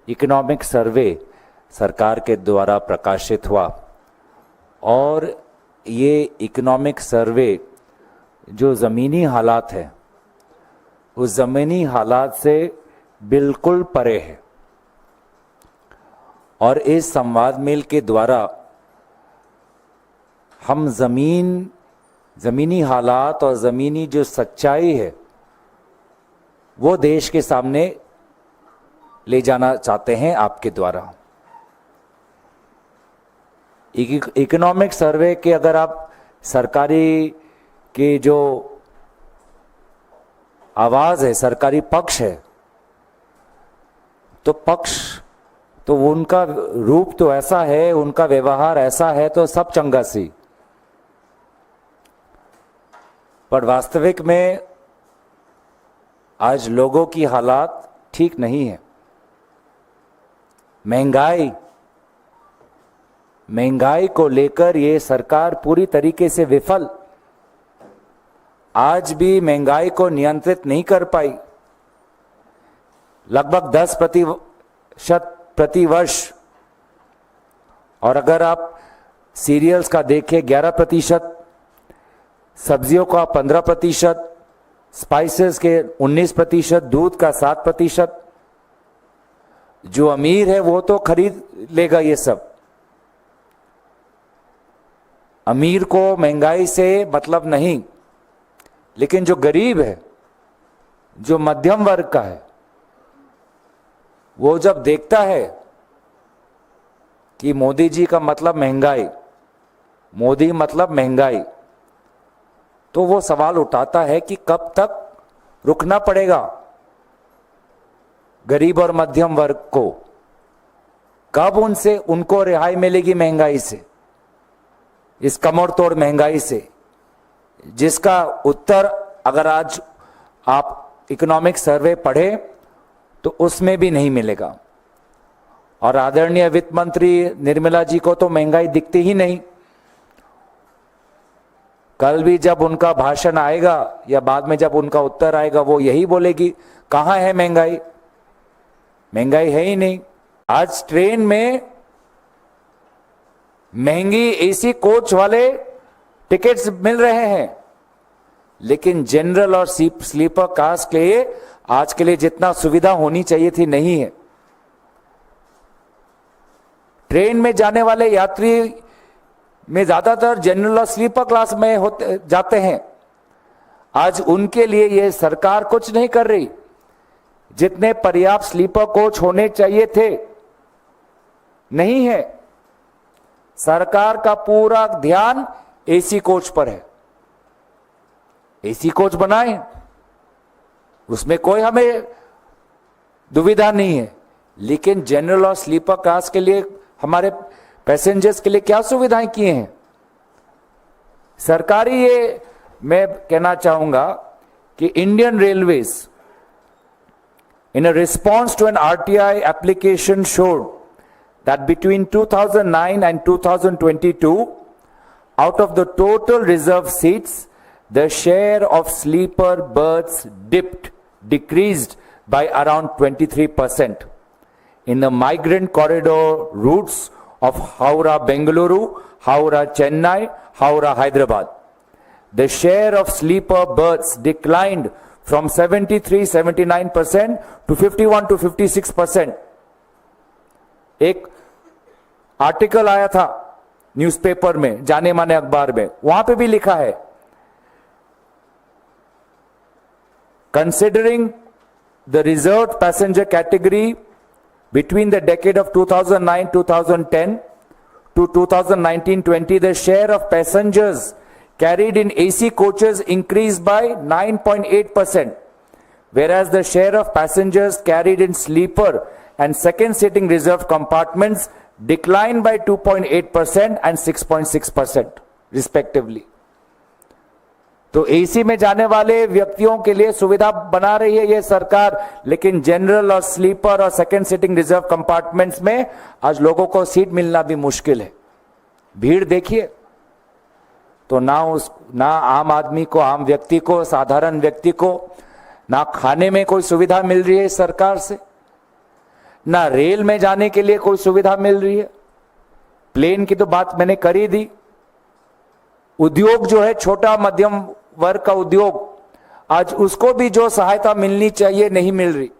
Economic survey सरकार के द्वारा प्रकाशित हुआ और ये इकोनॉमिक सर्वे जो ज़मीनी हालात है उस ज़मीनी हालात से बिल्कुल परे है। और इस संवाद मेल के द्वारा हम ज़मीनी हालात और ज़मीनी जो सच्चाई है वो देश के सामने ले जाना चाहते हैं आपके द्वारा। इकोनॉमिक सर्वे के अगर आप सरकारी के जो आवाज़ है, सरकारी पक्ष है, तो उनका रूप तो ऐसा है, उनका व्यवहार ऐसा है तो सब चंगा सी, पर वास्तविक में आज लोगों की हालात ठीक नहीं है। महंगाई को लेकर ये सरकार पूरी तरीके से विफल, आज भी महंगाई को नियंत्रित नहीं कर पाई। लगभग 10% प्रति वर्ष, और अगर आप सीरियल्स का देखें 11%, सब्जियों का 15%, स्पाइसेस के 19%, दूध का 7%। जो अमीर है वो तो खरीद लेगा ये सब, अमीर को महंगाई से मतलब नहीं, लेकिन जो गरीब है, जो मध्यम वर्ग का है, वो जब देखता है कि मोदी जी का मतलब महंगाई, मोदी मतलब महंगाई, तो वो सवाल उठाता है कि कब तक रुकना पड़ेगा गरीब और मध्यम वर्ग को, कब उनको रिहाई मिलेगी महंगाई से, इस कमर तोड़ महंगाई से, जिसका उत्तर अगर आज आप इकोनॉमिक सर्वे पढ़े तो उसमें भी नहीं मिलेगा। और आदरणीय वित्त मंत्री निर्मला जी को तो महंगाई दिखती ही नहीं। कल भी जब उनका भाषण आएगा या बाद में जब उनका उत्तर आएगा वो यही बोलेगी, कहां है महंगाई, महंगाई है ही नहीं। आज ट्रेन में महंगी एसी कोच वाले टिकट्स मिल रहे हैं, लेकिन जनरल और स्लीपर क्लास के लिए आज के लिए जितना सुविधा होनी चाहिए थी नहीं है। ट्रेन में जाने वाले यात्री में ज्यादातर जनरल और स्लीपर क्लास में जाते हैं। आज उनके लिए ये सरकार कुछ नहीं कर रही। जितने पर्याप्त स्लीपर कोच होने चाहिए थे नहीं है। सरकार का पूरा ध्यान एसी कोच पर है। एसी कोच बनाए, उसमें कोई हमें दुविधा नहीं है, लेकिन जनरल और स्लीपर क्लास के लिए हमारे पैसेंजर्स के लिए क्या सुविधाएं किए हैं सरकारी। ये मैं कहना चाहूंगा कि Indian railways in a response to an RTI application showed that between 2009 and 2022, out of the total reserved seats, the share of sleeper berths decreased by around 23%. In the migrant corridor routes of Howrah Bengaluru, Howrah Chennai, Howrah Hyderabad, the share of sleeper berths declined from 73-79% to 51-56%. एक article आया था newspaper में, जाने माने अखबार में, वहां पे भी लिखा है, considering the reserved passenger category between the decade of 2009-2010 to 2019-20, the share of passengers carried in AC coaches increased by 9.8%, whereas the share of passengers carried in sleeper and second sitting reserved compartments declined by 2.8% and 6.6% respectively. तो AC में जाने वाले व्यक्तियों के लिए सुविधा बना रही है ये सरकार, लेकिन जनरल और स्लीपर और सेकंड सिटिंग रिजर्व कंपार्टमेंट्स में आज लोगों को सीट मिलना भी मुश्किल है। भीड़ देखिए, तो ना आम आदमी को, आम व्यक्ति को, साधारण व्यक्ति को ना खाने में कोई सुविधा मिल रही है सरकार से, ना रेल में जाने के लिए कोई सुविधा मिल रही है। प्लेन की तो बात मैंने कर ही दी। उद्योग जो है, छोटा मध्यम वर्ग का उद्योग, आज उसको भी जो सहायता मिलनी चाहिए नहीं मिल रही।